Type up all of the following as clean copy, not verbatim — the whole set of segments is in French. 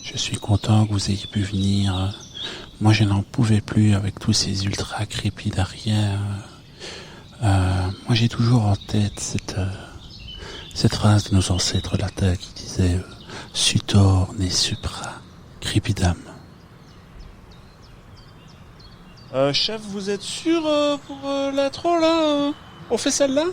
Je suis content que vous ayez pu venir. Moi, je n'en pouvais plus avec tous ces ultra crépidariens. Moi, j'ai toujours en tête cette phrase de nos ancêtres latins qui disait Sutor ne supra crepidam. Chef, vous êtes sûr pour l'intro là on fait celle-là?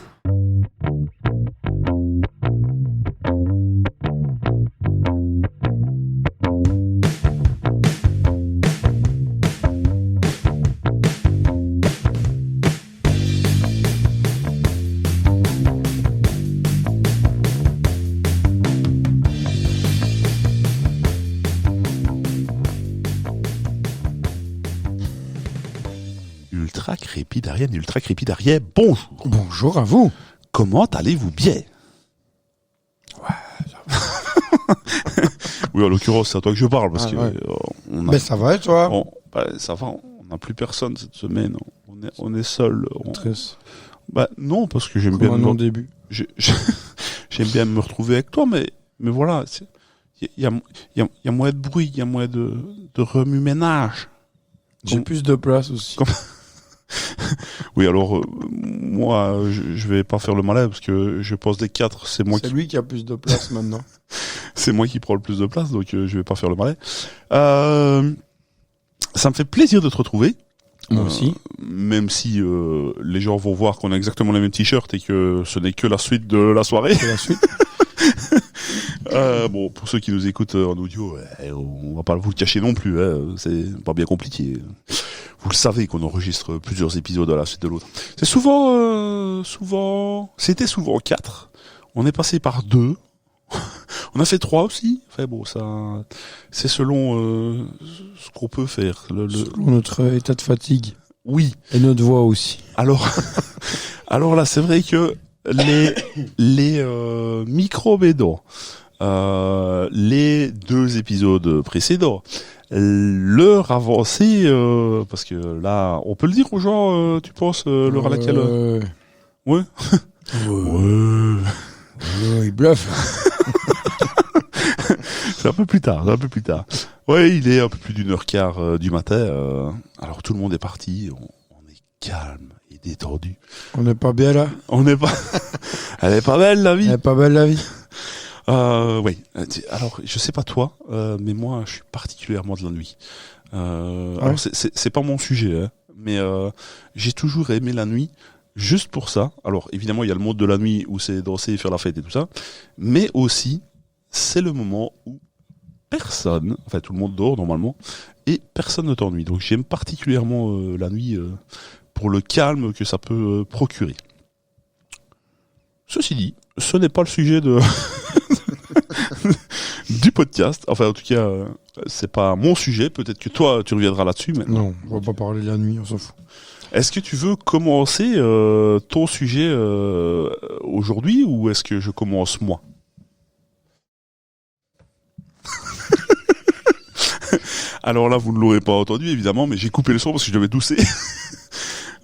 Ultra crépidarien, bonjour. Bonjour à vous. Comment allez-vous bien? Ouais. Oui, en l'occurrence, c'est à toi que je parle parce que Mais ça va et toi? Ça va. On n'a plus personne cette semaine. On est seul. Triste. Non, parce que j'aime Comme bien. au début. J'aime bien me retrouver avec toi, mais voilà, il y a moins de bruit, il y a moins de remue-ménage. J'ai plus de place aussi. Oui, alors moi, je vais pas faire le malin parce que je pense des 4, c'est moi C'est lui qui a plus de place maintenant. C'est moi qui prends le plus de place, donc je vais pas faire le malin. Ça me fait plaisir de te retrouver. Moi aussi. Même si les gens vont voir qu'on a exactement les mêmes t-shirts et que ce n'est que la suite de la soirée. C'est la suite. Bon, pour ceux qui nous écoutent en audio, on va pas vous le cacher non plus, c'est pas bien compliqué. Vous le savez qu'on enregistre plusieurs épisodes à la suite de l'autre. C'est c'était souvent 4. On est passé par 2. On a fait 3 aussi. Enfin bon, ça, c'est selon ce qu'on peut faire. Selon notre état de fatigue. Oui. Et notre voix aussi. Alors là, c'est vrai que les micro-bédons, les 2 épisodes précédents, l'heure avancée, parce que là, on peut le dire aux gens, tu penses, l'heure à laquelle... Ouais. Ouais. Il bluffe. C'est un peu plus tard. Ouais, il est un peu plus d'1h15 du matin. Alors tout le monde est parti, on est calme et détendu. On n'est pas bien là. Elle est pas belle la vie. Elle est pas belle la vie. Oui. Alors, je sais pas toi, mais moi, je suis particulièrement de la nuit. Alors, c'est pas mon sujet, hein, mais j'ai toujours aimé la nuit, juste pour ça. Alors, évidemment, il y a le mode de la nuit où c'est danser, faire la fête et tout ça, mais aussi, c'est le moment où personne, enfin tout le monde dort normalement, et personne ne t'ennuie. Donc, j'aime particulièrement la nuit pour le calme que ça peut procurer. Ceci dit, ce n'est pas le sujet du podcast. Enfin, en tout cas, c'est pas mon sujet. Peut-être que toi, tu reviendras là-dessus. Mais... Non, on va pas parler de la nuit, on s'en fout. Est-ce que tu veux commencer ton sujet aujourd'hui ou est-ce que je commence moi? Alors là, vous ne l'aurez pas entendu, évidemment, mais j'ai coupé le son parce que je devais tousser.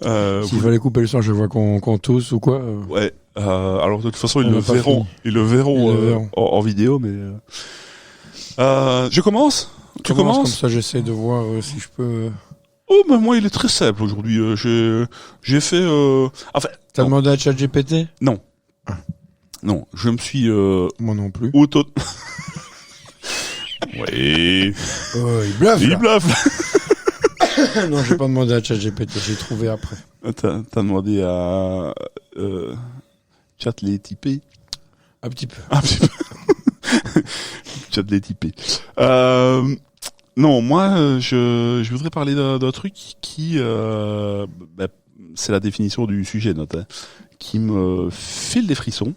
S'il fallait couper le son, je vois qu'on tousse ou quoi. Ouais. Alors de toute façon, ils le verront en vidéo, mais. Je commence. Tu commences comme ça, j'essaie de voir si je peux. Oh, mais moi, il est très simple aujourd'hui. J'ai fait. Enfin. T'as demandé à ChatGPT? Non. Non, je me suis. Moi non plus. Oui. Il bluffe. Il bluffe. Non, j'ai pas demandé à ChatGPT, j'ai trouvé après. T'as demandé à ChatGPT. Un petit peu. ChatGPT. Non, moi, je voudrais parler d'un truc qui, c'est la définition du sujet, note, hein, qui me file des frissons.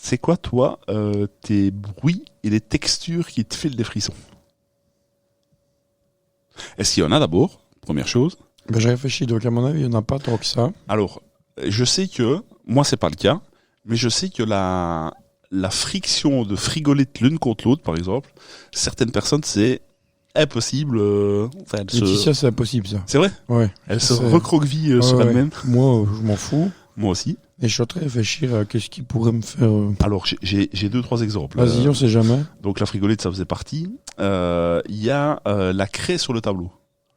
C'est quoi, toi, tes bruits et les textures qui te filent des frissons? Est-ce qu'il y en a d'abord, première chose? J'ai réfléchi, donc à mon avis, il n'y en a pas tant que ça. Alors, je sais que, moi c'est pas le cas, mais je sais que la friction de frigolite l'une contre l'autre, par exemple, certaines personnes, c'est impossible. Laetitia, c'est impossible, ça. C'est vrai? Ouais. Elle se recroqueville sur elle-même. Moi, je m'en fous. Moi aussi. Et je suis en train de réfléchir à qu'est-ce qui pourrait me faire... Alors, j'ai 2-3 exemples. Vas-y, on sait jamais. Donc, la frigolite, ça faisait partie. Il y a la craie sur le tableau.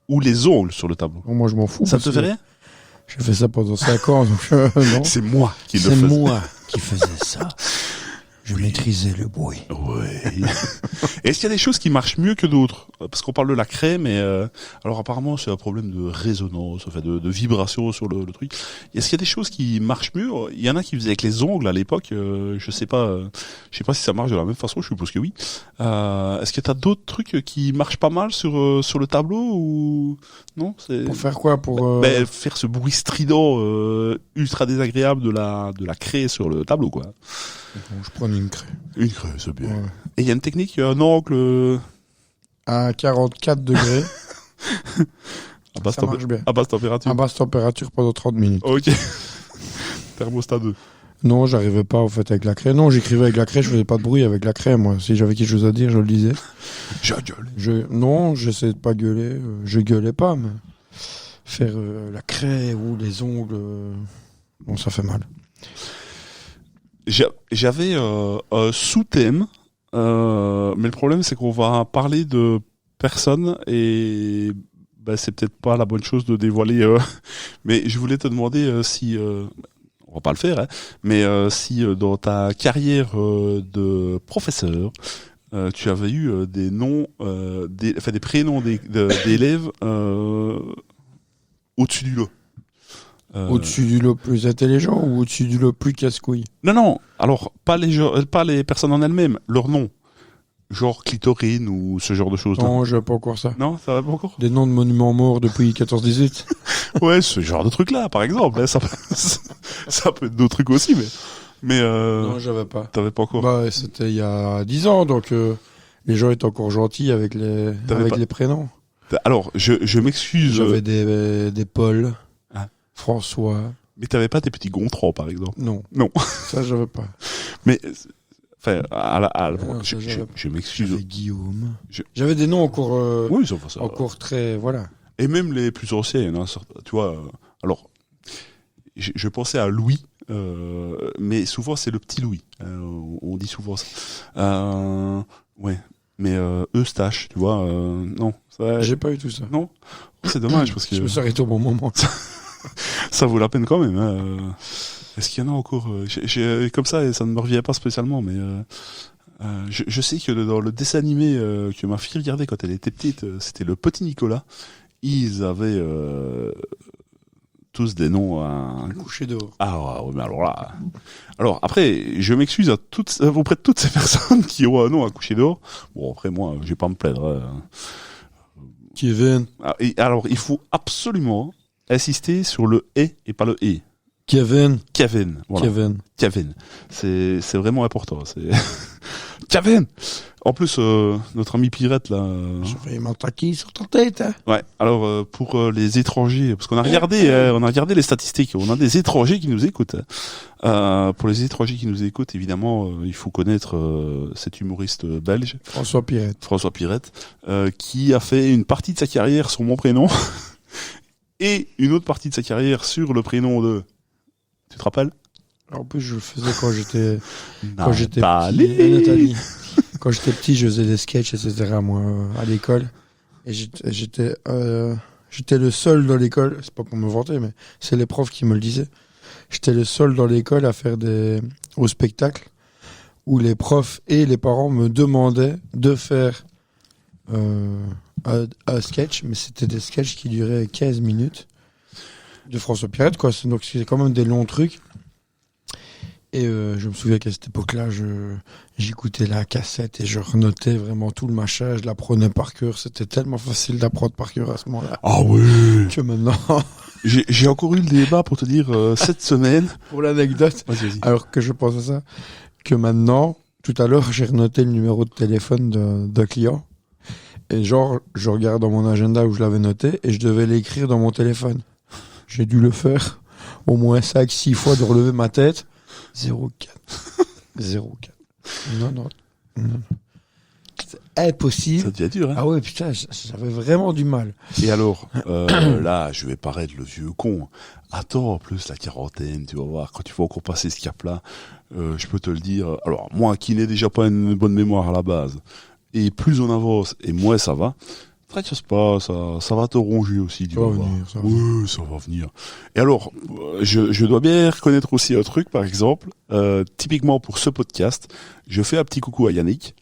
Ou les ongles sur le tableau. Bon, moi, je m'en fous. Ça te fait rien? J'ai fait ça pendant 5 ans, donc non. C'est moi qui le faisais. C'est moi qui faisais ça. Je maîtrisais le bruit. Ouais. Est-ce qu'il y a des choses qui marchent mieux que d'autres? Parce qu'on parle de la craie, mais alors apparemment c'est un problème de résonance, enfin de vibration sur le truc. Est-ce qu'il y a des choses qui marchent mieux? Il y en a qui faisaient avec les ongles à l'époque. Je sais pas si ça marche de la même façon. Je suppose que oui. Est-ce que t'as d'autres trucs qui marchent pas mal sur le tableau ou non? Pour faire quoi? Pour faire ce bruit strident ultra désagréable de la craie sur le tableau, quoi. Bon, je prends une craie. Une craie, c'est bien. Ouais. Et il y a une technique, un angle à 44 degrés. Ça marche bien. À basse température. À basse température pendant 30 minutes. Ok. Thermostat 2. Non, j'arrivais pas en fait avec la craie. Non, j'écrivais avec la craie, je faisais pas de bruit avec la craie. Moi, si j'avais quelque chose à dire, je le disais. Je gueule. Non, j'essayais de pas gueuler. Je gueulais pas, mais faire la craie ou les ongles, bon, ça fait mal. J'avais un sous-thème, mais le problème c'est qu'on va parler de personnes et c'est peut-être pas la bonne chose de dévoiler. Mais je voulais te demander si, on va pas le faire, hein, mais si dans ta carrière de professeur, tu avais eu des noms, des prénoms d'élèves au-dessus du lot. Au-dessus du lot plus intelligent ou au-dessus du lot plus casse-couille? Non. Alors, pas les personnes en elles-mêmes, leur nom. Genre clitorine ou ce genre de choses. Non, j'ai pas encore ça. Non, ça va pas encore? Des noms de monuments morts depuis 14-18. Ouais, ce genre de trucs-là, par exemple. Hein, ça peut être d'autres trucs aussi, mais non, j'avais pas. T'avais pas encore? Bah, c'était il y a 10 ans, donc les gens étaient encore gentils avec les prénoms. Alors, je m'excuse. J'avais des Paul. François. Mais t'avais pas tes petits Gontran, par exemple? Non. Ça, j'avais pas. Mais, enfin, je m'excuse. J'avais Guillaume. J'avais des noms encore, oui, ça, encore très, voilà. Et même les plus anciens, hein, tu vois, alors, je pensais à Louis, mais souvent c'est le petit Louis. On dit souvent ça. Ouais. Mais Eustache, tu vois, non. Ça, j'ai pas eu tout ça. Non. C'est dommage parce que. Je me suis arrêté au bon moment. Ça vaut la peine quand même. Hein. Est-ce qu'il y en a encore comme ça, et ça ne me revient pas spécialement, mais je sais que dans le dessin animé que ma fille regardait quand elle était petite, c'était le Petit Nicolas. Ils avaient tous des noms à un coucher dehors. Ah ouais, mais alors là. Alors après, je m'excuse auprès de toutes ces personnes qui ont un nom à coucher dehors. Bon, après moi, je vais pas me plaindre. Kevin. Alors, il faut absolument insister sur le « et » et pas le « et ». Kevin. Voilà. Kevin. C'est vraiment important. C'est Kevin. En plus, notre ami Pirate là. Je vais m'attaquer sur ta tête. Hein. Ouais. Alors pour les étrangers, parce qu'on a regardé les statistiques. On a des étrangers qui nous écoutent. Hein. Pour les étrangers qui nous écoutent, évidemment, il faut connaître cet humoriste belge. François Pirate, qui a fait une partie de sa carrière sur mon prénom et une autre partie de sa carrière sur le prénom de. Tu te rappelles? En plus, je le faisais quand j'étais petit. Nathalie. Quand j'étais petit, je faisais des sketchs, etc. Moi, à l'école. Et j'étais le seul dans l'école. C'est pas pour me vanter, mais c'est les profs qui me le disaient. J'étais le seul dans l'école à faire au spectacle où les profs et les parents me demandaient de faire un sketch, mais c'était des sketchs qui duraient 15 minutes. De François Pirate, quoi. Donc c'est quand même des longs trucs. Et je me souviens qu'à cette époque-là, j'écoutais la cassette et je renotais vraiment tout le machin. Je l'apprenais par cœur. C'était tellement facile d'apprendre par cœur à ce moment-là. Ah oui. Que maintenant. J'ai encore eu le débat pour te dire cette semaine. Pour l'anecdote. Vas-y. Alors que je pense à ça, que maintenant, tout à l'heure, j'ai renoté le numéro de téléphone d'un client. Et genre, je regarde dans mon agenda où je l'avais noté et je devais l'écrire dans mon téléphone. J'ai dû le faire au moins 5-6 fois de relever ma tête. 04. Non. C'est impossible. Ça devient dur, hein. Ah ouais, putain, j'avais vraiment du mal. Et alors, là, je vais paraître le vieux con. Attends, en plus, la quarantaine, tu vas voir, quand tu vas encore passer ce cap-là, je peux te le dire. Alors, moi, qui n'ai déjà pas une bonne mémoire à la base, et plus on avance, et moins ça va, tracasse pas, ça va te ronger aussi, tu vas voir. Oui, ça va venir. Et alors, je dois bien reconnaître aussi un truc, par exemple, typiquement pour ce podcast, je fais un petit coucou à Yannick,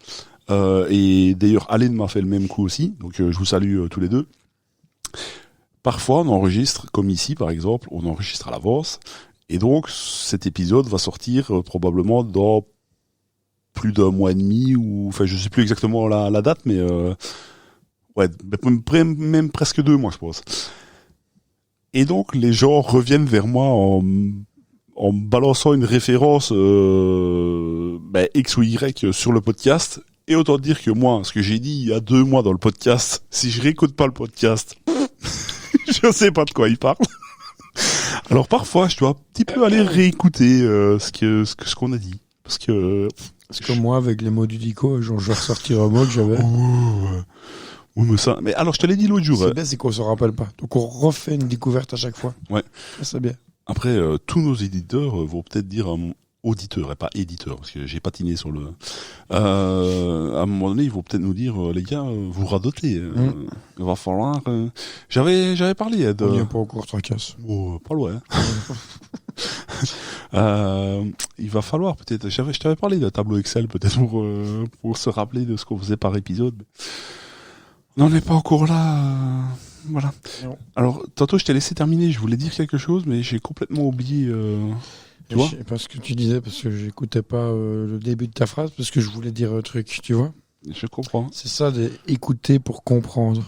et d'ailleurs, Alain m'a fait le même coup aussi, donc je vous salue tous les deux. Parfois, on enregistre, comme ici, par exemple, on enregistre à l'avance, et donc, cet épisode va sortir probablement dans plus d'un mois et demi, ou, enfin, je sais plus exactement la date, mais ouais, même presque 2 mois, je pense. Et donc, les gens reviennent vers moi en me balançant une référence X ou Y sur le podcast. Et autant dire que moi, ce que j'ai dit il y a 2 mois dans le podcast, si je réécoute pas le podcast, je sais pas de quoi il parle. Alors parfois, je dois un petit peu aller réécouter ce qu'on a dit. Parce que moi, avec les mots du Dico, je vais ressortir un mot que j'avais. Oui, mais alors, je te l'ai dit l'autre jour. C'est bien, c'est qu'on se rappelle pas. Donc, on refait une découverte à chaque fois. Ouais. Ça, c'est bien. Après, tous nos éditeurs vont peut-être dire auditeur et pas éditeur, parce que j'ai patiné sur le. À un moment donné, ils vont peut-être nous dire, les gars, vous radotez. Il va falloir. J'avais parlé de. On n'y est pas encore, tracasse. Oh, pas loin. Il va falloir peut-être. Je t'avais parlé d'un tableau Excel peut-être pour se rappeler de ce qu'on faisait par épisode. On n'en est pas encore là. Voilà. Non. Alors, tantôt, je t'ai laissé terminer. Je voulais dire quelque chose, mais j'ai complètement oublié. Tu vois ? Je sais pas ce que tu disais, parce que j'écoutais pas le début de ta phrase, parce que je voulais dire un truc, tu vois ? Je comprends. C'est ça, d'écouter pour comprendre.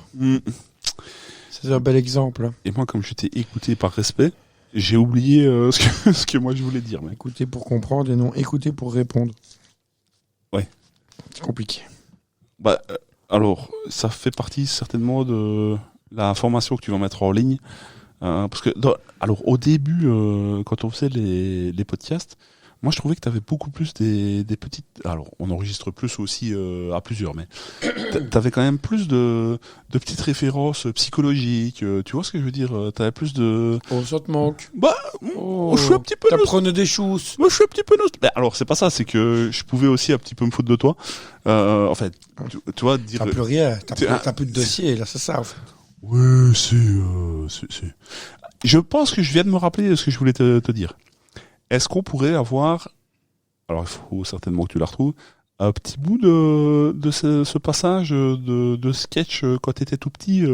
C'est un bel exemple. Et moi, comme je t'ai écouté par respect, j'ai oublié ce que moi je voulais dire. Mais... Écouter pour comprendre et non écouter pour répondre. Ouais. C'est compliqué. Alors, ça fait partie certainement de la formation que tu vas mettre en ligne. Parce que, alors, au début, quand on faisait les podcasts, moi je trouvais que tu avais beaucoup plus des petites... Alors, on enregistre plus aussi à plusieurs, mais tu avais quand même plus de petites références psychologiques. Tu vois ce que je veux dire ? Tu avais plus de... Oh, ça te manque. Je suis un petit peu... T'apprenais des choses. Moi, je suis un petit peu... alors, c'est pas ça, c'est que je pouvais aussi un petit peu me foutre de toi. En fait, tu vois... dire. T'as plus rien, t'as plus de dossier, là, c'est ça, en fait. Oui, c'est... Je pense que je viens de me rappeler ce que je voulais te dire. Est-ce qu'on pourrait avoir, alors il faut certainement que tu la retrouves, un petit bout de ce passage de sketch quand tu étais tout petit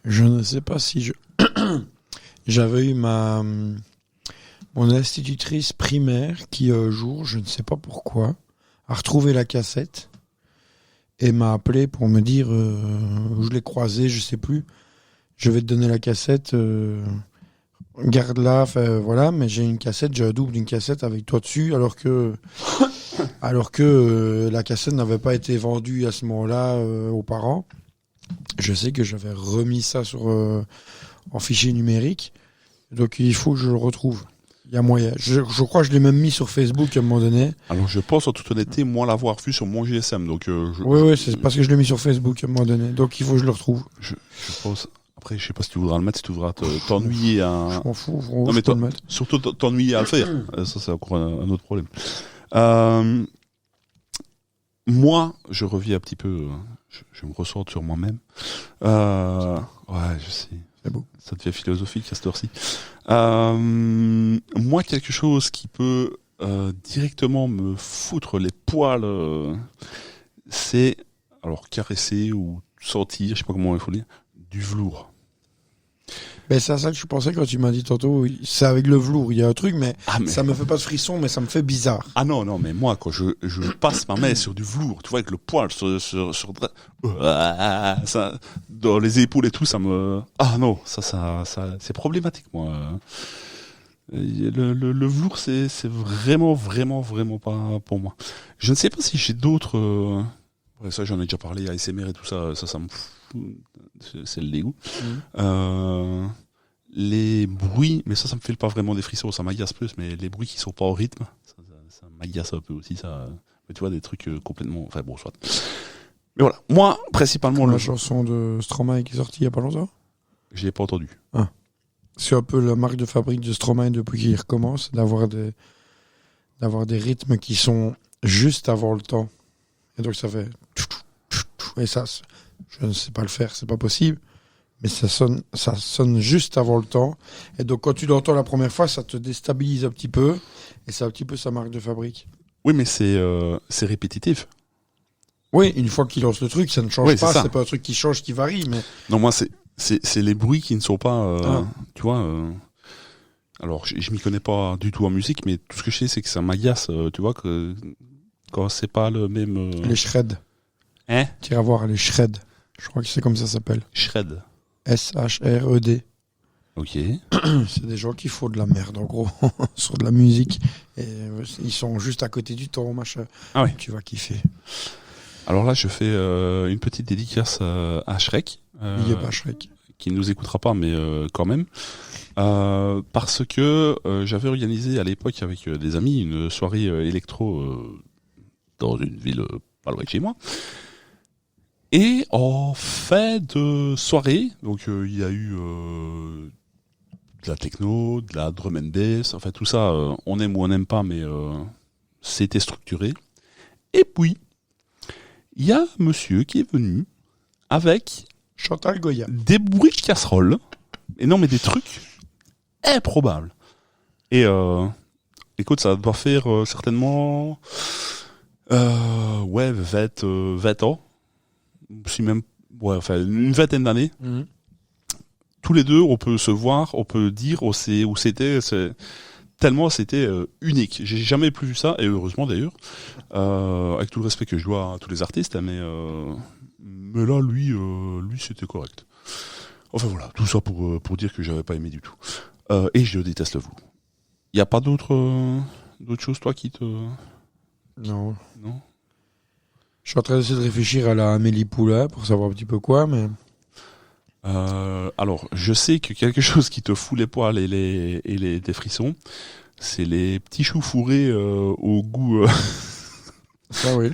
Je ne sais pas si j'avais eu mon institutrice primaire qui un jour, je ne sais pas pourquoi, a retrouvé la cassette et m'a appelé pour me dire, je l'ai croisée, je sais plus, je vais te donner la cassette, garde-la, voilà, mais j'ai une cassette, j'ai un double d'une cassette avec toi dessus, alors que la cassette n'avait pas été vendue à ce moment-là aux parents. Je sais que j'avais remis ça en fichier numérique, donc il faut que je le retrouve. Il y a moyen. Je crois que je l'ai même mis sur Facebook à un moment donné. Alors je pense en toute honnêteté, moi l'avoir vu sur mon GSM, donc. Oui, c'est parce que je l'ai mis sur Facebook à un moment donné, donc il faut que je le retrouve. Je pense. Après, je sais pas si tu voudras le mettre, si tu voudras t'ennuyer à... Je m'en fous, non, mais je peux le mettre. Surtout t'ennuyer à le faire. Ça, c'est encore un autre problème. Moi, je reviens un petit peu... Je me ressors sur moi-même. Ouais, je sais. C'est beau. Ça devient philosophique à cette heure-ci. Moi, quelque chose qui peut directement me foutre les poils, c'est... Alors, caresser ou sentir, je sais pas comment il faut dire, du velours. Ben, c'est à ça que je pensais quand tu m'as dit tantôt, c'est avec le velours, il y a un truc, mais ça me fait pas de frisson, mais ça me fait bizarre. Ah non, mais moi, quand je passe ma main sur du velours, tu vois, avec le poil sur ça, dans les épaules et tout, ça me... Ah non, ça c'est problématique, moi. Le velours, c'est vraiment, vraiment, vraiment pas pour moi. Je ne sais pas si j'ai d'autres... Ouais, ça, j'en ai déjà parlé, ASMR et tout ça, ça me fout. C'est le dégoût. Les bruits, mais ça me fait pas vraiment des frissons, ça m'agace plus, mais les bruits qui sont pas au rythme, ça m'agace un peu aussi, ça. Mais tu vois, des trucs complètement. Enfin bon, soit. Mais voilà, moi, principalement, La chanson de Stromae qui est sortie il y a pas longtemps. Je l'ai pas entendu. C'est un peu la marque de fabrique de Stromae depuis qu'il recommence, d'avoir des rythmes qui sont juste avant le temps. Et donc ça fait... Et ça, je ne sais pas le faire, c'est pas possible. Mais ça sonne juste avant le temps. Et donc quand tu l'entends la première fois, ça te déstabilise un petit peu. Et c'est un petit peu sa marque de fabrique. Oui, mais c'est répétitif. Oui, une fois qu'il lance le truc, ça ne change pas. C'est ça. C'est pas un truc qui change, qui varie. Mais Non, moi, c'est les bruits qui ne sont pas... Tu vois... alors, je m'y connais pas du tout en musique, mais tout ce que je sais, c'est que ça m'agace, tu vois, que quand c'est pas le même... les shreds. Hein? Tu iras voir les shreds. Je crois que c'est comme ça s'appelle. Shred. S-H-R-E-D. Ok. C'est des gens qui font de la merde, en gros, sur de la musique. Et ils sont juste à côté du temps, machin. Ah ouais. Tu vas kiffer. Alors là, je fais une petite dédicace à Shrek. Il est pas Shrek. Qui ne nous écoutera pas, mais quand même. Parce que j'avais organisé à l'époque avec des amis une soirée électro dans une ville pas loin de chez moi. Et en fin de soirée, donc il y a eu de la techno, de la drum and bass, enfin tout ça, on aime ou on n'aime pas, mais c'était structuré. Et puis, il y a un monsieur qui est venu avec Chantal Goya. des bruits de casserole, et non mais des trucs improbables. Et écoute, ça doit faire certainement 20 ans, si même une vingtaine d'années. Mhm. Tous les deux, on peut se voir, on peut dire où c'était, tellement c'était unique. J'ai jamais plus vu ça, et heureusement d'ailleurs, avec tout le respect que je dois à tous les artistes, mais là, lui c'était correct. Enfin voilà, tout ça pour dire que j'avais pas aimé du tout. Et je déteste le flou. Y a pas d'autres choses, toi, qui te... Non. Non? Je suis en train d'essayer de réfléchir à la Amélie Poulain pour savoir un petit peu quoi, mais... Alors, je sais que quelque chose qui te fout les poils et des frissons, c'est les petits choux fourrés au goût... Ça, oui.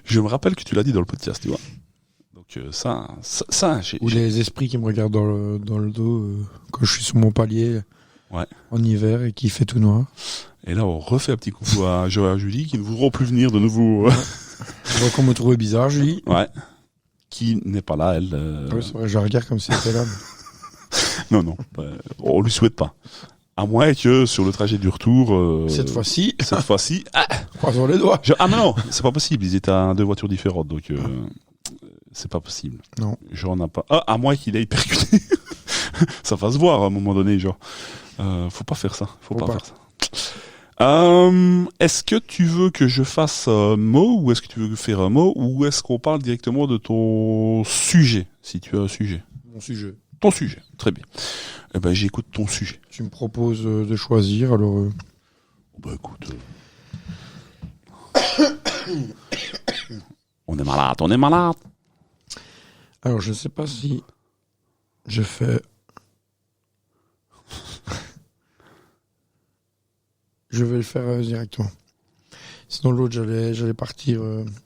Je me rappelle que tu l'as dit dans le podcast, tu vois. Donc ça Ou les esprits qui me regardent dans le dos quand je suis sur mon palier en hiver et qui fait tout noir. Et là, on refait un petit coucou à Joël et Julie qui ne voudront plus venir de nouveau. Je vois qu'on me trouvait bizarre, Julie. Ouais. Qui n'est pas là, elle. Oui, c'est vrai, je la regarde comme si elle était là. Mais... Non, on lui souhaite pas. À moins que sur le trajet du retour... Cette fois-ci... Croisons les doigts. Ah mais non, c'est pas possible. Ils étaient à deux voitures différentes, donc c'est pas possible. Non. Genre, on n'a pas... à moins qu'il ait percuté. Ça va se voir à un moment donné, genre. Faut pas faire ça. Faut pas faire ça. Est-ce que tu veux que je fasse un mot, ou est-ce que tu veux faire un mot, ou est-ce qu'on parle directement de ton sujet, si tu as un sujet? Mon sujet. Ton sujet, très bien. Eh ben, j'écoute ton sujet. Tu me proposes de choisir, alors... Bah écoute... On est malade. Alors, je sais pas si je fais... Je vais le faire directement. Sinon, l'autre, j'allais partir...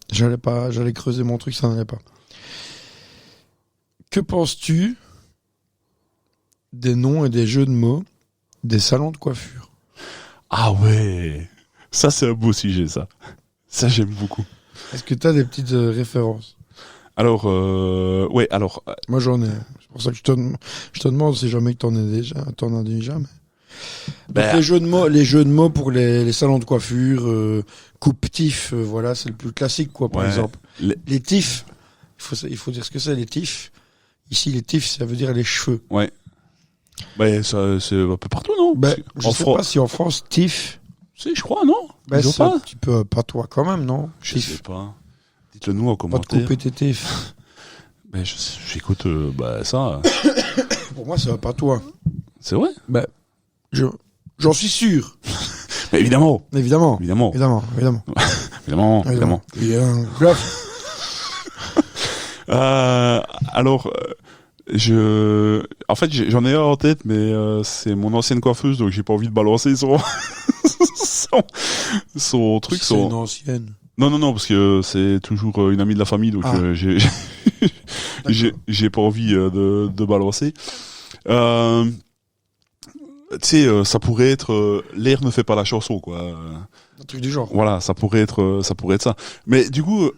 J'allais creuser mon truc, ça n'allait pas. Que penses-tu des noms et des jeux de mots des salons de coiffure? Ah ouais, ça c'est un beau sujet, ça. Ça j'aime beaucoup. Est-ce que tu as des petites références? Alors, moi j'en ai. C'est pour ça que je te demande si jamais que t'en as déjà. Mais... Donc, les jeux de mots pour les salons de coiffure, coupe-tif, voilà, c'est le plus classique, quoi, par exemple. Les tifs, il faut dire ce que c'est, les tifs. Ici, les tifs, ça veut dire les cheveux. Ouais. Ben, ça, c'est un peu partout, non? Je sais pas si en France, tif... Si, je crois, non? C'est pas un petit peu patois quand même, non? Je sais pas. Dites-le nous en commentaire. Pas de couper tes tifs. Ben, j'écoute, ça. Pour moi, c'est un patois. C'est vrai? Ben, j'en suis sûr. Mais évidemment. Évidemment. Alors, en fait, j'en ai un en tête, mais c'est mon ancienne coiffeuse, donc j'ai pas envie de balancer son truc. C'est une ancienne. Non, parce que c'est toujours une amie de la famille, donc j'ai pas envie de balancer. Tu sais, ça pourrait être l'air ne fait pas la chanson, quoi. Un truc du genre. Voilà, ça pourrait être ça. Mais du coup,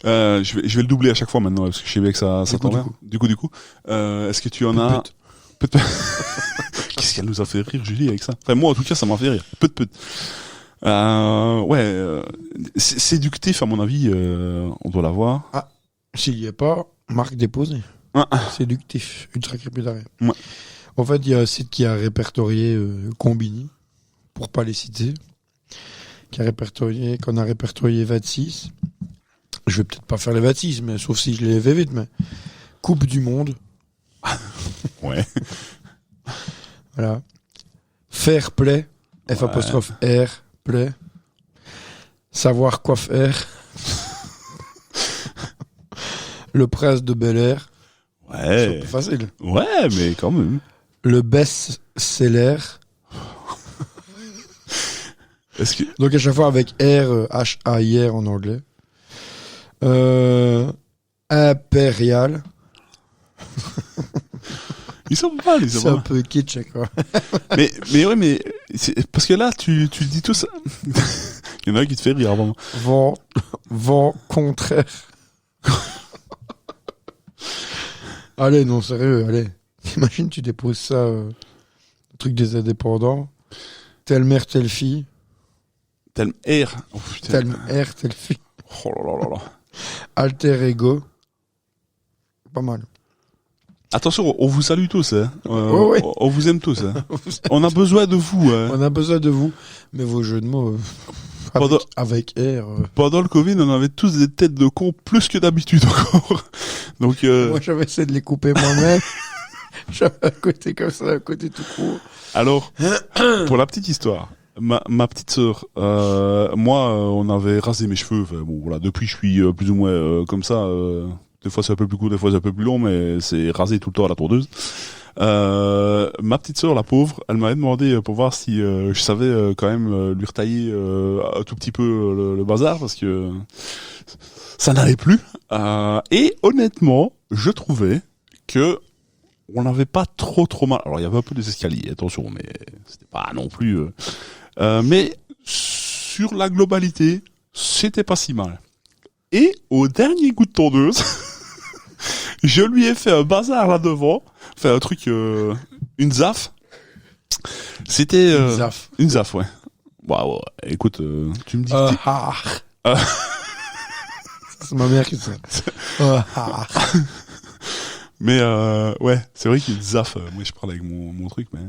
je vais le doubler à chaque fois maintenant parce que je sais bien que ça t'emmerde. Du coup, est-ce que tu en as Qu'est-ce qu'elle nous a fait rire, Julie, avec ça? Enfin, moi, en tout cas, ça m'a fait rire. Peut. Séductif, à mon avis, on doit l'avoir. Ah, s'il y a pas, marque déposée. Ah. Séductif, ultra crépusarien. Ouais. En fait, il y a un site qui a répertorié Combini, pour pas les citer, qu'on a répertorié 26. Je vais peut-être pas faire les 26, mais sauf si je les vais vite, mais Coupe du Monde. Ouais. Voilà. Fair play. F''R play. Savoir quoi faire. Le Prince de Bel-Air. Ouais. C'est facile. Ouais, mais quand même. Le best-seller. Donc à chaque fois avec R, H-A-I-R en anglais. Impérial. Ils sont pas mal, c'est un peu kitsch, quoi. mais ouais, mais parce que là, tu le dis tous. Il y en a un qui te fait rire avant. Vent contraire. Allez, non, sérieux, allez. Imagine, tu déposes ça, le truc des indépendants. Telle mère, telle fille. Telle R. Oh, telle mère, telle fille. Oh là là là là. Alter ego. Pas mal. Attention, on vous salue tous, hein. Oui. On vous aime tous, hein. On a besoin de vous, hein. On a besoin de vous. Mais vos jeux de mots, avec R. Pendant le Covid, on avait tous des têtes de cons plus que d'habitude encore. Donc, moi, j'avais essayé de les couper moi-même. J'avais un côté comme ça, un côté tout court. Alors, pour la petite histoire, ma petite sœur, moi, on avait rasé mes cheveux. Enfin, bon, voilà, depuis, je suis plus ou moins comme ça. Des fois, c'est un peu plus court, des fois, c'est un peu plus long, mais c'est rasé tout le temps à la tondeuse. Ma petite sœur, la pauvre, elle m'avait demandé pour voir si je savais quand même lui retailler un tout petit peu le bazar, parce que ça n'allait plus. Et honnêtement, je trouvais que on n'avait pas trop mal. Alors il y avait un peu des escaliers, attention, mais c'était pas non plus. Mais sur la globalité, c'était pas si mal. Et au dernier coup de tondeuse, je lui ai fait un bazar là devant, fait un truc, une zaf. C'était une zaf, ouais. Wow, écoute, tu me dis. C'est ma mère qui sait. Mais ouais, c'est vrai qu'il zaf. Moi, je parle avec mon truc, mais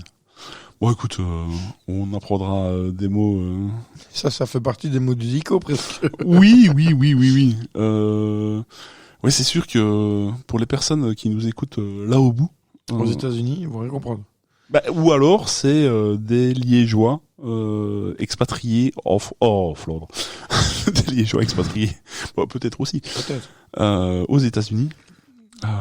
bon, écoute, on apprendra des mots. Ça fait partie des mots du Zico presque. Oui. Ouais, c'est sûr que pour les personnes qui nous écoutent là au bout, aux États-Unis, ils vont rien comprendre. Bah, ou alors c'est des Liégeois expatriés Flandre. Des Liégeois expatriés, bon, peut-être aussi. Peut-être. Aux États-Unis.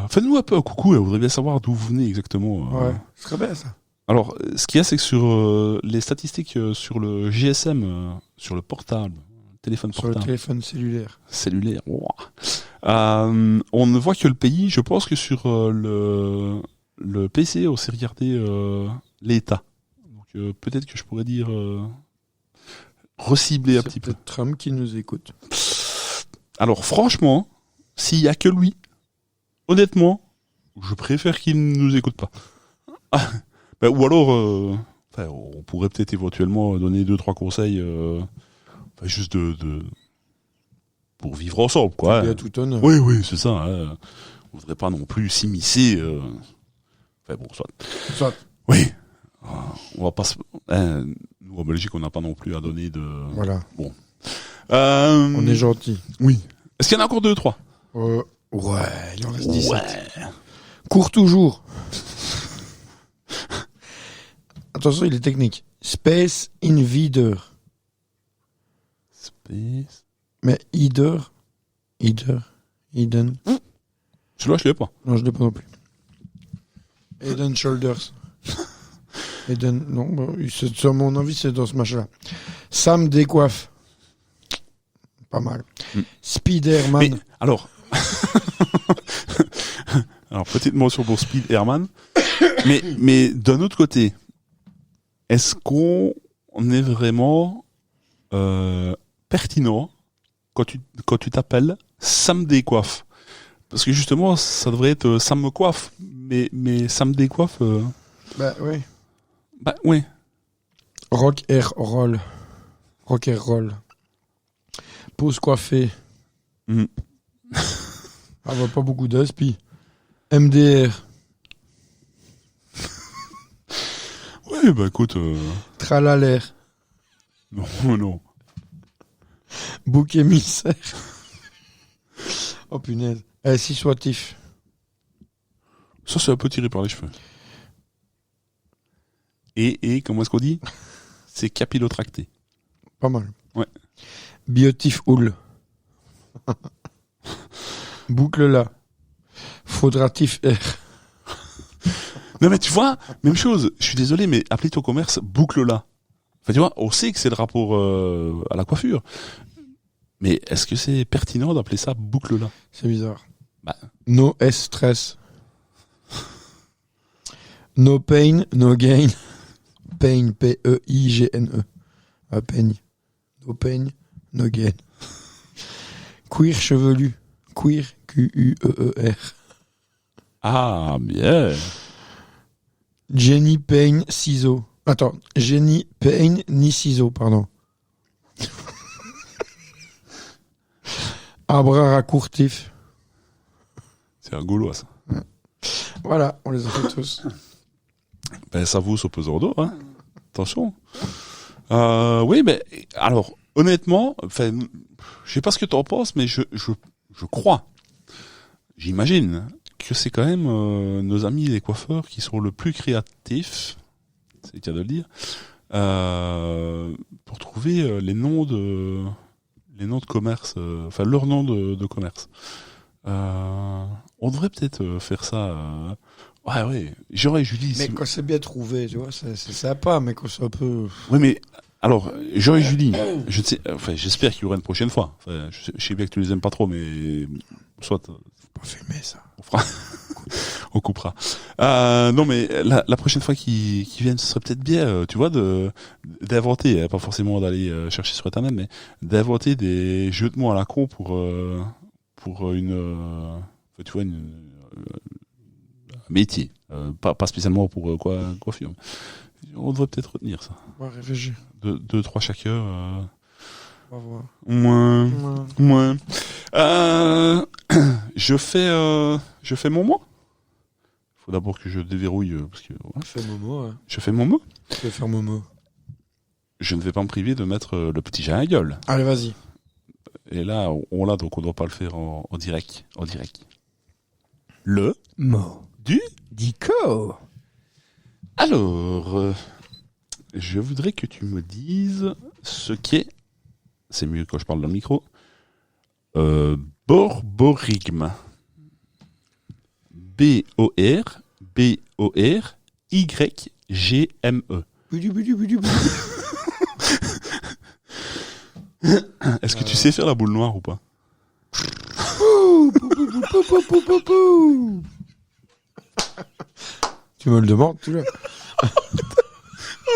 Faites-nous un peu un coucou, on voudrait bien savoir d'où vous venez exactement. Ouais, ce serait bien ça. Alors, ce qu'il y a, c'est que sur les statistiques sur le GSM, sur le portable, téléphone portable. Sur le téléphone cellulaire. Wow. On ne voit que le pays. Je pense que sur le PC, on s'est regardé l'État. Donc peut-être que je pourrais dire recibler un petit peu. C'est peut-être Trump qui nous écoute. Alors franchement, s'il y a que lui, honnêtement, je préfère qu'il ne nous écoute pas. Ou alors, on pourrait peut-être éventuellement donner 2-3 conseils, juste pour vivre ensemble, quoi. Il y a tout honneur. Oui, c'est ça. Hein. On voudrait pas non plus s'immiscer. Bon, soit. Oui. On va pas. Nous en Belgique, on n'a pas non plus à donner de. Voilà. Bon. On est gentil. Oui. Est-ce qu'il y en a encore 2-3 Ouais, il en reste 17. Ouais. Cours toujours. Attention, il est technique. Space Invader. Space. Mais Eden. Celui-là, je l'ai pas. Non, je l'ai pas non plus. Eden Shoulders. Eden, non, à mon avis, c'est dans ce match-là. Sam décoiffe. Pas mal. Spider-Man. Mais, alors, petite mention pour Speed Airman. mais d'un autre côté, est-ce qu'on est vraiment pertinent quand tu t'appelles Sam Décoiffe? Parce que justement, ça devrait être Sam me coiffe, mais Sam Décoiffe. Bah oui. Bah oui. Rock Air Roll. Rock Air Roll. Pose coiffée. Mm. Ah bah pas beaucoup d'aspi. MDR. Ouais, bah écoute. Tralalaire. Non. Bouc émissaire. Oh punaise. Si soitif. Ça, c'est un peu tiré par les cheveux. Et comment est-ce qu'on dit? C'est capillotracté. Pas mal. Ouais. Biotif houle. Boucle là. Faudratif R. Non mais tu vois, même chose, je suis désolé, mais appelez ton commerce boucle là. Enfin tu vois, on sait que c'est le rapport à la coiffure. Mais est-ce que c'est pertinent d'appeler ça boucle là? C'est bizarre. Bah. No S stress. No pain, no gain. Pain, P-E-I-G-N-E. Pain. No pain, no gain. Cuir chevelu. Cuir, Q-U-E-E-R. Ah, bien. Jenny Payne, ciseaux. Attends, Jenny Payne, ni ciseaux, pardon. Abra raccourtif. C'est un gaulois, ça. Voilà, on les a fait tous. Ben, ça vaut au pesant d'eau, hein. Attention. Oui, mais, alors, honnêtement, enfin, je sais pas ce que t'en penses, mais je crois, j'imagine, que c'est quand même nos amis les coiffeurs qui sont le plus créatifs, c'est le cas de le dire, pour trouver les noms de commerce, enfin leur nom de commerce. On devrait peut-être faire ça. Ouais, j'aurais Julie. Mais quand c'est bien trouvé, tu vois, c'est sympa, mais quand c'est un peu. Oui, mais alors j'aurais Julie. Je sais, enfin, j'espère qu'il y aura une prochaine fois. Enfin, je sais bien que tu les aimes pas trop, mais soit. Faut pas fumer ça. On coupera. Non, mais la prochaine fois qu'ils viennent, ce serait peut-être bien, tu vois, d'inventer, pas forcément d'aller chercher sur Internet, mais d'inventer des jeux de mots à la con pour une, tu vois, un métier, pas spécialement pour coiffure. On devrait peut-être retenir ça. On va réfléchir. 2-3 chacun. On va voir. Moins. Je fais mon mot. Faut d'abord que je déverrouille parce que ouais. Fais Momo. Hein. Je fais mon mot. Je vais faire Momo. Je ne vais pas me priver de mettre le petit jet à la gueule. Allez, vas-y. Et là, on l'a, donc on ne doit pas le faire en direct. Le mot du Dico. Alors, je voudrais que tu me dises ce qu'est, c'est mieux quand je parle dans le micro, borborygme. B-O-R-B-O-R-Y-G-M-E. Est-ce que tu sais faire la boule noire ou pas? Tu me le demandes, tu l'as. Ah,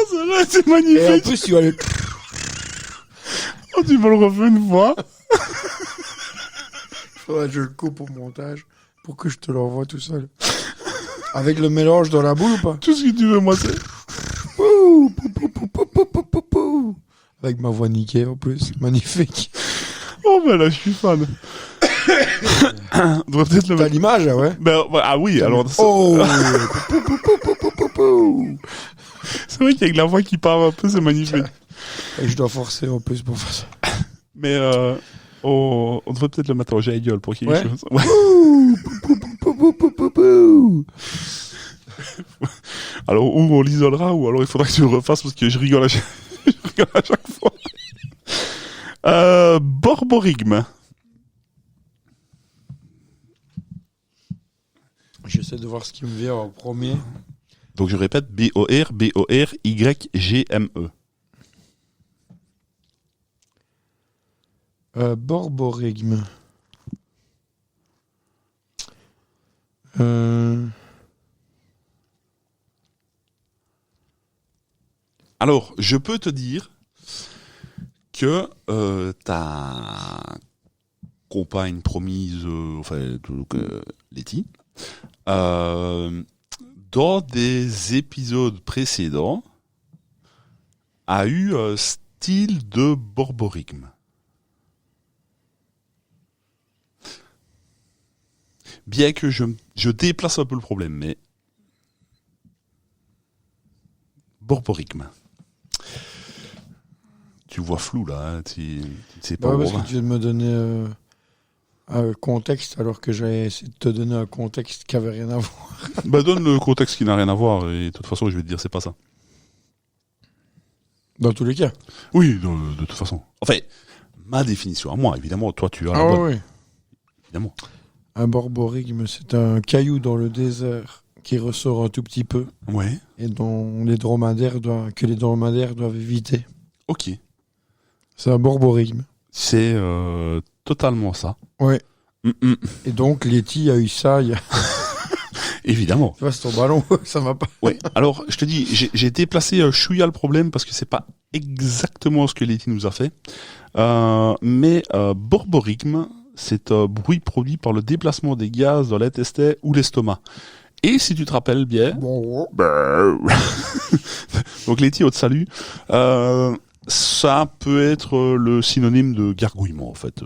ça là, c'est magnifique. Et en plus, tu vas aller. Oh, tu me le refais une fois. Faudrait que je le coupe au montage pour que je te l'envoie tout seul. Avec le mélange dans la boule ou pas? Tout ce que tu veux, moi, c'est... Avec ma voix niquée en plus. Magnifique. Oh, ben là, je suis fan. On devrait peut-être le T'as mettre. l'image, là, ouais? Ben, ah oui, alors... Oh. C'est vrai qu'avec la voix qui part un peu, c'est magnifique. Et je dois forcer en plus pour faire ça. Mais on devrait peut-être le mettre en jet à gueule pour qu'il y ait Ouais. quelque chose. Ouais. Alors, ou on l'isolera, ou alors il faudra que tu le refasses parce que je rigole à chaque fois. Borborygme. J'essaie de voir ce qui me vient en premier. Donc je répète, B-O-R-B-O-R-Y-G-M-E. Borborigme. Alors, je peux te dire que ta compagne promise, Letty, dans des épisodes précédents, a eu un style de borborigme. Bien que je déplace un peu le problème, mais borborigme. Tu vois flou là, hein, tu ne sais pas. Parce que tu viens de me donner un contexte alors que j'avais essayé de te donner un contexte qui avait rien à voir. Bah donne le contexte qui n'a rien à voir et de toute façon je vais te dire c'est pas ça. Dans tous les cas. Oui, de toute façon. Enfin, ma définition à moi, évidemment, toi tu as la bonne. Oui. Évidemment. Un borborigme, c'est un caillou dans le désert qui ressort un tout petit peu Ouais. et dont les dromadaires doivent éviter. Ok. C'est un borborigme. C'est totalement ça. Ouais. Et donc Letty a eu ça il y a... Évidemment. Tu vois, c'est ton ballon, ça va pas. Ouais. Alors, je te dis, j'ai déplacé chouïa le problème parce que c'est pas exactement ce que Letty nous a fait. Mais borborigme, c'est un bruit produit par le déplacement des gaz dans l'intestin ou l'estomac. Et si tu te rappelles bien, donc Letty, on te salue. Ça peut être le synonyme de gargouillement, en fait.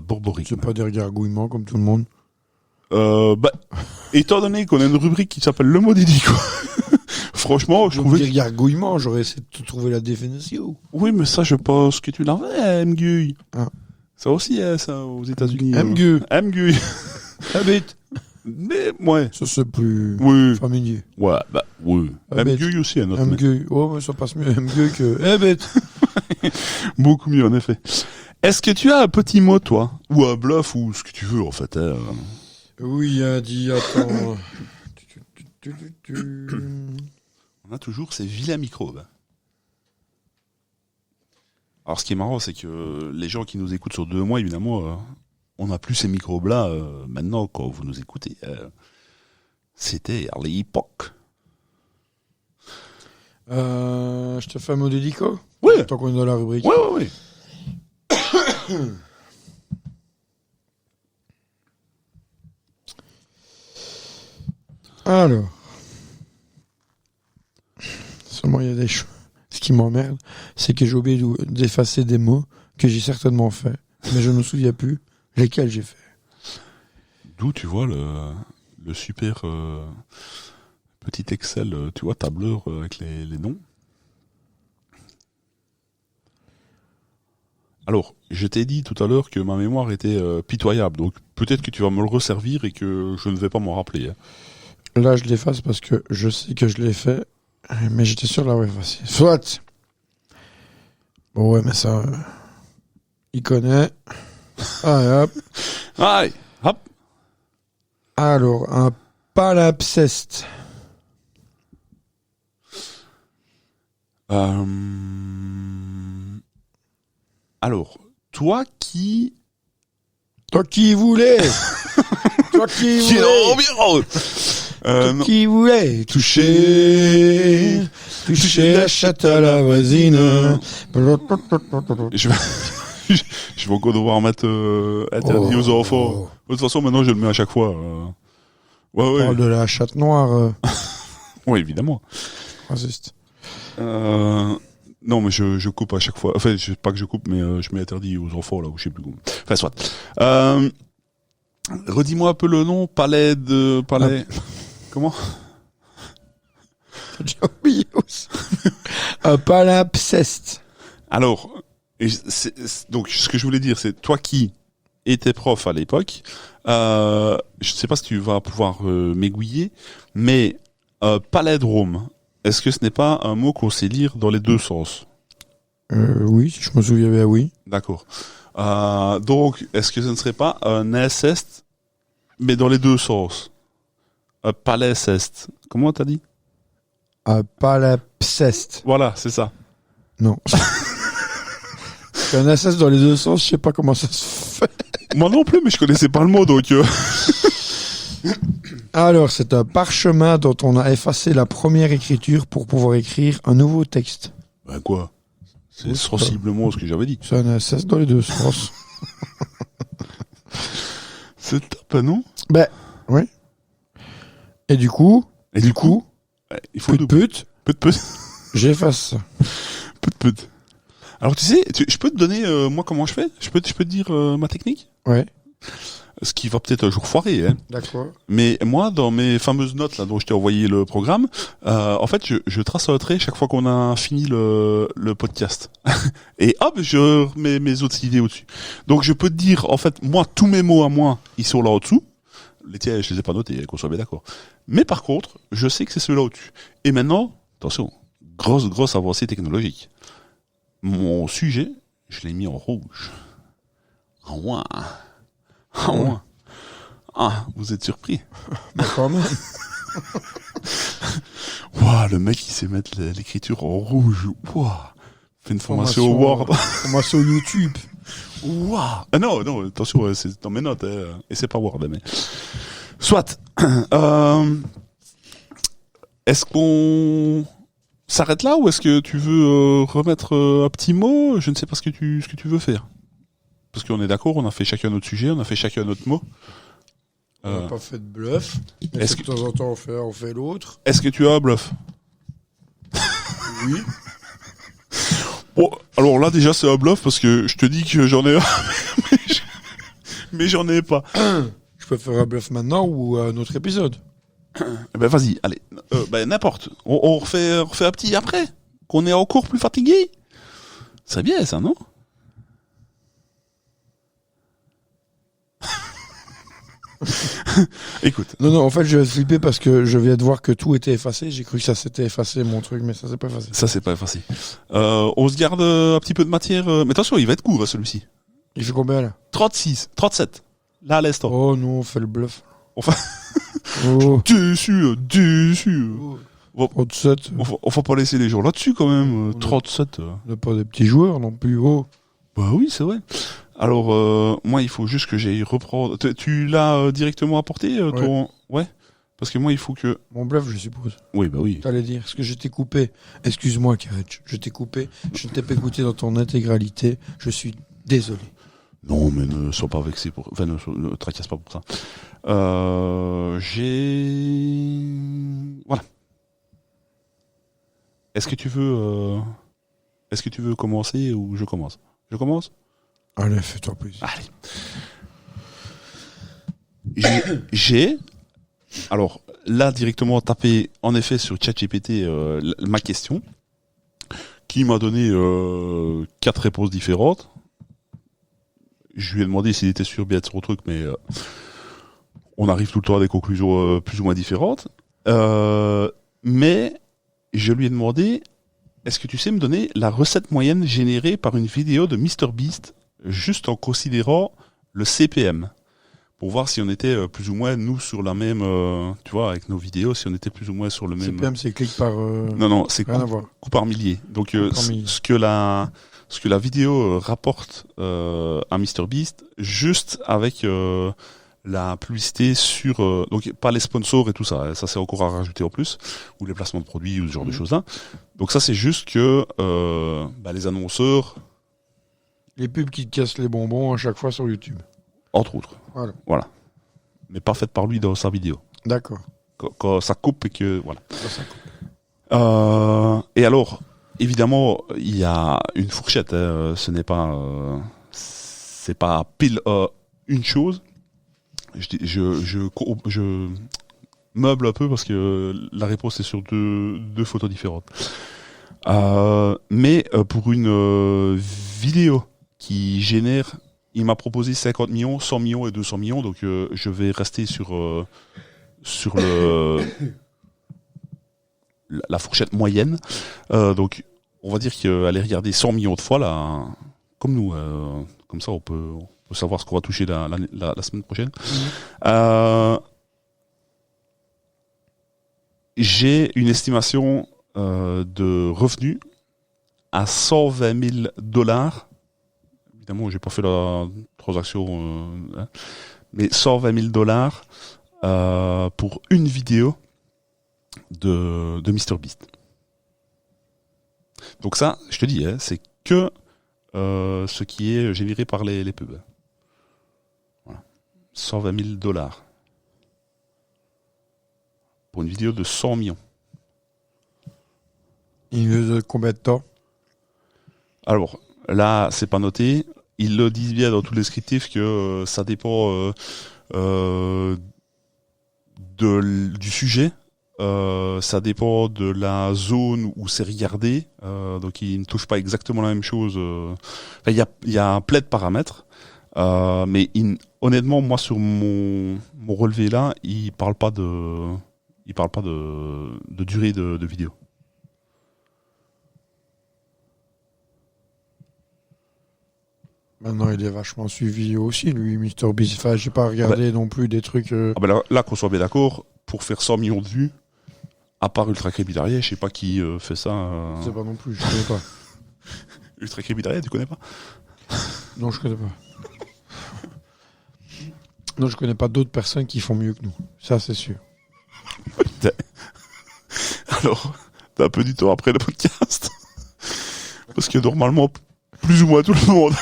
Borborigme. C'est pas des gargouillements comme tout le monde. Étant donné qu'on a une rubrique qui s'appelle le mot d'Idi, quoi. Franchement, je trouvais... dire gargouillement, j'aurais essayé de trouver la définition. Oui, mais ça, je pense que tu l'avais, Mguy. Ah. Ça aussi, ça, aux États-Unis. Mguy. Mguy. Habite. Mais, ouais. Ça, c'est plus familier. Ouais, bah, oui. Mguy aussi, à notre Mguy. Oh, mais ça passe mieux Mguy que Habite. Beaucoup mieux, en effet. Est-ce que tu as un petit mot, toi? Ou un bluff, ou ce que tu veux, en fait. Oui, dit, attends. On a toujours ces vilains microbes. Alors, ce qui est marrant, c'est que les gens qui nous écoutent sur 2 mois, évidemment, on n'a plus ces microbes-là maintenant quand vous nous écoutez. C'était à l'époque. Je te fais un mot dédico? Oui. Tant qu'on est dans la rubrique. Oui. Alors. Seulement, il y a des choses. Ce qui m'emmerde, c'est que j'ai oublié d'effacer des mots que j'ai certainement fait, mais je ne me souviens plus lesquels j'ai fait. D'où tu vois le super petit Excel, tu vois, tableur avec les noms. Alors, je t'ai dit tout à l'heure que ma mémoire était pitoyable, donc peut-être que tu vas me le resservir et que je ne vais pas m'en rappeler. Hein. Là, je l'efface parce que je sais que je l'ai fait, mais j'étais sûr de l'avoir effacé. Soit. Bon, ouais, mais ça, il connaît. Allez, hop. Allez, hop. Alors, un palimpseste. Alors, toi qui voulais toi qui voulais toucher la chatte à la voisine. Je vais encore devoir mettre interdit aux enfants. De toute façon, maintenant, je le mets à chaque fois. On parle de la chatte noire. Oui, évidemment. Raciste. Non, mais je coupe à chaque fois. Enfin, pas que je coupe, mais je mets interdit aux enfants, là, où je sais plus comment. Enfin, soit. Redis-moi un peu le nom. Palais. Comment? J'ai oublié aussi. Un palimpseste. Alors, donc, ce que je voulais dire, c'est toi qui étais prof à l'époque, je sais pas si tu vas pouvoir m'aiguiller, mais palindrome, est-ce que ce n'est pas un mot qu'on sait lire dans les deux sens? Oui, si je me souviens bien, oui. D'accord. Donc, est-ce que ce ne serait pas un inceste, mais dans les deux sens? Un palimpseste. Comment t'as dit? Un palimpseste. Voilà, c'est ça. Non. Un SS dans les deux sens, je sais pas comment ça se fait. Moi non plus, mais je connaissais pas le mot, donc... Alors, c'est un parchemin dont on a effacé la première écriture pour pouvoir écrire un nouveau texte. Ben quoi? C'est sensiblement ce que j'avais dit. C'est un SS dans les deux sens. C'est top, non? Ben, oui. Et du coup, il faut pute, j'efface ça. Pute. Alors tu sais, je peux te donner moi comment je fais. Je peux te dire ma technique. Ouais. Ce qui va peut-être un jour foirer, hein. D'accord. Mais moi, dans mes fameuses notes là dont je t'ai envoyé le programme, en fait, je trace un trait chaque fois qu'on a fini le podcast. Et hop, je remets mes autres idées au-dessus. Donc je peux te dire, en fait, moi, tous mes mots à moi, ils sont là au-dessous. Les tiens, je les ai pas notés, qu'on soit bien d'accord. Mais par contre, je sais que c'est ceux-là au-dessus. Et maintenant, attention, grosse avancée technologique. Mon sujet, je l'ai mis en rouge. Ah ouais. Ah ouais. Ah, vous êtes surpris. Mais quand même. Waouh, le mec il sait mettre l'écriture en rouge. Waouh. Fait une formation au Word. Formation YouTube. Waouh. Ah non, attention, c'est dans mes notes, hein, et c'est pas Word, mais. Soit. Est-ce qu'on s'arrête là ou est-ce que tu veux remettre un petit mot? Je ne sais pas ce que tu veux faire. Parce qu'on est d'accord, on a fait chacun notre sujet, on a fait chacun notre mot. On n'a pas fait de bluff. Est-ce que de temps en temps on fait l'autre? Est-ce que tu as un bluff? Oui. Bon, alors là déjà c'est un bluff parce que je te dis que j'en ai un, mais j'en ai pas. Je peux faire un bluff maintenant ou un autre épisode? Ben vas-y, allez, n'importe. On refait un petit après, qu'on est encore plus fatigué. C'est bien ça, non? Écoute. Non, en fait, je vais flipper parce que je viens de voir que tout était effacé. J'ai cru que ça s'était effacé, mon truc, mais ça s'est pas effacé. Ça, c'est pas effacé. On se garde un petit peu de matière. Mais attention, il va être court, hein, celui-ci. Il fait combien, là? 37. Là, à l'instant. Oh, non, on fait le bluff. Enfin. Oh. Déçu. Oh. 37. On va pas laisser les gens là-dessus, quand même. 37. On n'a pas des petits joueurs non plus. Oh. Bah oui, c'est vrai. Alors, moi, il faut juste que j'aille reprendre. Tu l'as directement apporté, ton... Ouais. Parce que moi, il faut que... Mon bluff, je suppose. Oui, bah oui. T'allais dire, parce que je t'ai coupé. Excuse-moi, Karech. Je t'ai coupé. Je ne t'ai pas écouté dans ton intégralité. Je suis désolé. Non, mais ne sois pas vexé pour... Enfin, ne tracasse pas pour ça. Voilà. Est-ce que tu veux commencer ou je commence? Je commence? Allez, fais-toi plaisir. Allez. J'ai alors là directement tapé en effet sur ChatGPT ma question, qui m'a donné 4 réponses différentes. Je lui ai demandé s'il était sûr bien de son truc, mais on arrive tout le temps à des conclusions plus ou moins différentes. Mais je lui ai demandé, est-ce que tu sais me donner la recette moyenne générée par une vidéo de MrBeast, juste en considérant le CPM, pour voir si on était plus ou moins, nous, sur la même, tu vois, avec nos vidéos, si on était plus ou moins sur le même... CPM, c'est clic par... Non, c'est coup par millier. Donc, ce que la vidéo rapporte à MrBeast, juste avec la publicité sur... donc, pas les sponsors et tout ça, hein, ça c'est encore à rajouter en plus, ou les placements de produits ou ce genre de choses-là. Donc ça, c'est juste que les annonceurs... Les pubs qui te cassent les bonbons à chaque fois sur YouTube. Entre autres. Voilà. Mais pas faites par lui dans sa vidéo. D'accord. Quand ça coupe et que... Voilà. Et alors, évidemment, il y a une fourchette. Hein, ce n'est pas... c'est pas pile une chose. Je meuble un peu parce que la réponse est sur deux photos différentes. Mais pour une vidéo qui génère, il m'a proposé 50 millions, 100 millions et 200 millions, donc je vais rester sur la fourchette moyenne. Donc on va dire qu'aller regarder 100 millions de fois là, comme nous, comme ça on peut savoir ce qu'on va toucher la semaine prochaine. J'ai une estimation de revenus à $120 000 évidemment, j'ai pas fait la transaction, hein, mais $120 000 pour une vidéo de MrBeast. Donc ça, je te dis, hein, c'est que ce qui est généré par les pubs. Voilà. $120 000 pour une vidéo de 100 millions. Il veut de combien de temps? Alors, là, c'est pas noté. Ils le disent bien dans tous les descriptifs que ça dépend du sujet. Ça dépend de la zone où c'est regardé. Donc, ils ne touchent pas exactement la même chose. Enfin, il y a plein de paramètres. Mais honnêtement, moi, sur mon relevé là, il parle pas de durée de vidéo. Maintenant, il est vachement suivi aussi, lui, MrBeast. Enfin, j'ai pas regardé non plus des trucs. Ah ben là, qu'on soit bien d'accord, pour faire 100 millions de vues, à part Ultra Crépidarier, je sais pas qui fait ça. Je sais pas non plus, je connais pas. Ultra Crépidarier, tu connais pas? Non, je connais pas. Non, je connais pas d'autres personnes qui font mieux que nous. Ça, c'est sûr. Alors, t'as un peu du temps après le podcast. Parce que normalement, plus ou moins tout le monde.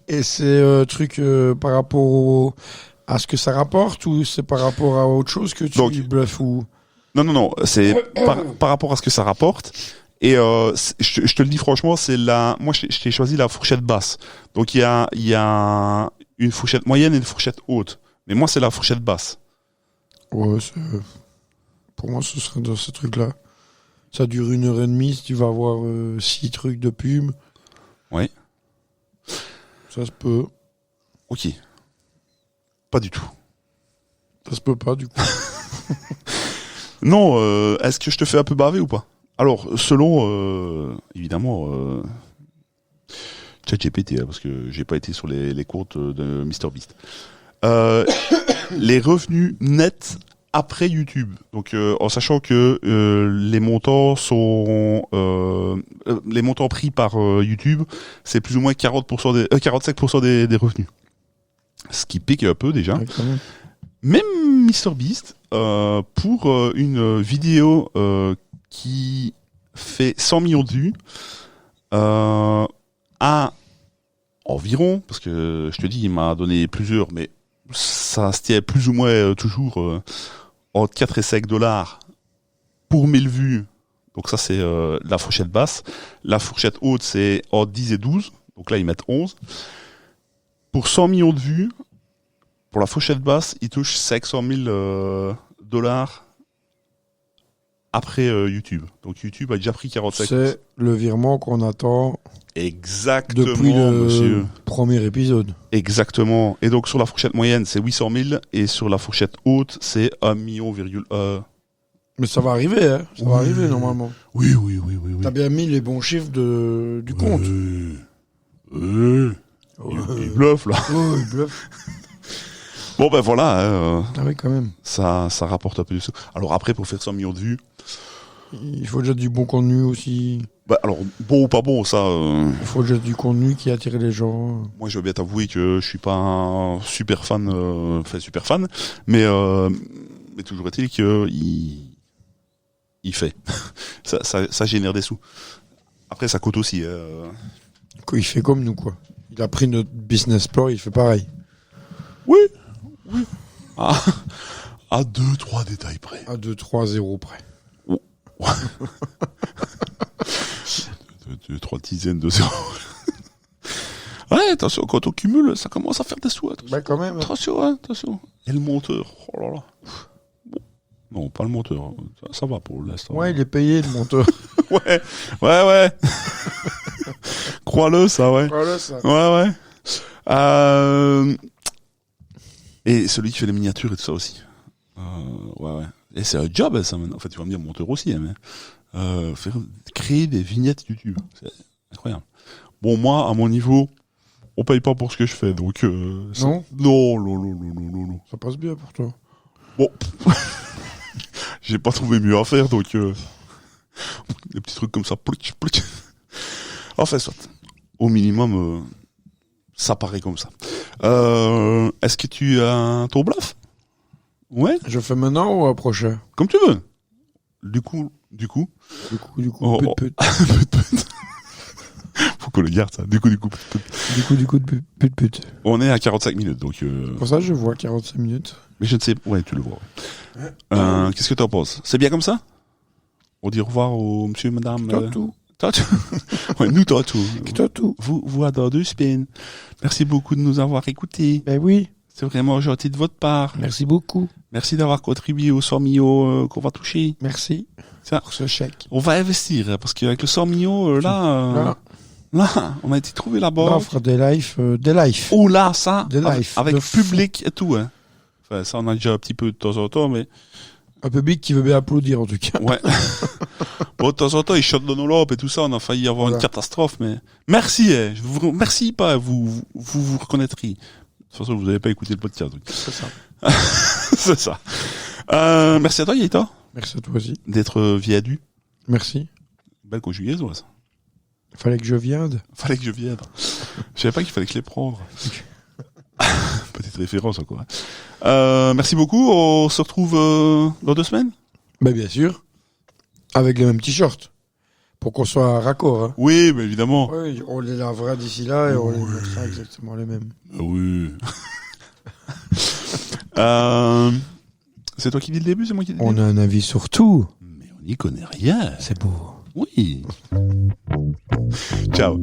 Et c'est truc par rapport à ce que ça rapporte, ou c'est par rapport à autre chose que tu bluffes ou... Non, c'est par rapport à ce que ça rapporte. Et je te le dis franchement, moi je t'ai choisi la fourchette basse. Donc il y a une fourchette moyenne et une fourchette haute. Mais moi c'est la fourchette basse. Ouais, pour moi ce serait dans ce truc-là. Ça dure 1h30, si tu vas avoir 6 trucs de pub. Oui. Ça se peut. Ok. Pas du tout. Ça se peut pas, du coup. Non, est-ce que je te fais un peu baver ou pas? Alors, selon, évidemment, ChatGPT, parce que j'ai pas été sur les comptes de MrBeast. Les revenus nets après YouTube. Donc, en sachant que les montants sont les montants pris par YouTube, c'est plus ou moins 45% des revenus. Ce qui pique un peu déjà. Ouais, quand même. Même MrBeast, pour une vidéo qui fait 100 millions de vues, à environ, parce que je te dis, il m'a donné plusieurs, mais ça se tient plus ou moins toujours entre 4 et 5 dollars pour 1000 vues. Donc ça, c'est la fourchette basse. La fourchette haute, c'est entre 10 et 12. Donc là, ils mettent 11. Pour 100 millions de vues, pour la fourchette basse, ils touchent 500 000 dollars après YouTube. Donc YouTube a déjà pris 45. C'est le virement qu'on attend Exactement, depuis le monsieur. premier épisode. Exactement. Et donc sur la fourchette moyenne, c'est 800 000 et sur la fourchette haute, c'est 1,1 million. Mais ça va arriver, hein. Ça va arriver normalement. Oui. T'as bien mis les bons chiffres du compte. Il bluffe là. Oh, il bluffe. Bon ben voilà. Ah oui, quand même. Ça rapporte un peu du sous. Alors après, pour faire 100 millions de vues. Il faut déjà du bon contenu aussi. Bah alors, bon ou pas bon, ça... Il faut déjà du contenu qui attire les gens. Moi, je veux bien t'avouer que je suis pas un super fan, mais toujours est-il qu'il fait. ça génère des sous. Après, ça coûte aussi. Il fait comme nous, quoi. Il a pris notre business plan, il fait pareil. Oui. À 2-3 détails près. À 2-3-0 près. 2-3 dizaines de zéros. Ouais, attention, quand on cumule, ça commence à faire des sous. Attention. Bah, quand même. Attention. Et le monteur. Oh là là. Bon. Non, pas le monteur. Ça va pour l'instant. Ouais, il est payé, le monteur. Ouais. Crois-le, ça, ouais. Voilà ça. Ouais. Et celui qui fait les miniatures et tout ça aussi. Ouais. Et c'est un job, ça, maintenant. En fait, tu vas me dire monteur aussi, hein, mais créer des vignettes YouTube. C'est incroyable. Bon, moi, à mon niveau, on paye pas pour ce que je fais, donc... Non. Ça passe bien pour toi. Bon. J'ai pas trouvé mieux à faire, donc... des petits trucs comme ça. Enfin, soit. Au minimum, ça paraît comme ça. Est-ce que tu as ton bluff? Ouais. Je fais maintenant ou à prochain? Comme tu veux. Du coup. Oh, put. Faut qu'on le garde, ça. Du coup, Put. On est à 45 minutes, donc. Pour ça, je vois 45 minutes. Mais je ne sais. Ouais, tu le vois. Ouais. Qu'est-ce que t'en penses? C'est bien comme ça? On dit au revoir au monsieur, madame. Tatou. Ouais, nous tatou. Tatou. Vous à dans 2 semaines. Merci beaucoup de nous avoir écoutés. Ben oui. C'est vraiment gentil de votre part. Merci beaucoup. Merci d'avoir contribué aux 100 millions qu'on va toucher. Merci. Ça, pour ce chèque. on va investir, hein, parce qu'avec le 100 millions, là, on a été trouvé la banque. Là, on fera des lives. Oh là, ça, Des lives. avec public et tout, hein. Enfin, ça, on a déjà un petit peu de temps en temps, mais. Un public qui veut bien applaudir, en tout cas. Ouais. Bon, de temps en temps, ils chantent dans nos lampes et tout ça, on a failli avoir une catastrophe, mais. Merci, merci pas, vous reconnaîtrez. De toute façon, vous n'avez pas écouté le podcast. Donc. C'est ça. C'est ça. Merci à toi, Yaïta. Merci à toi aussi. D'être viadu. Merci. Belle conjugaison, ça. Fallait que je vienne. Fallait que je vienne. Je savais pas qu'il fallait que je les prendre. Petite référence encore. Merci beaucoup. On se retrouve dans 2 semaines. Ben bien sûr. Avec le même t-shirt. Pour qu'on soit raccord. Hein. Oui, mais évidemment. Oui, on les lavera d'ici là et on les mettra exactement les mêmes. Oui. C'est toi qui dis le début, c'est moi qui dis le début. On a un avis sur tout. Mais on n'y connaît rien. C'est beau. Oui. Ciao.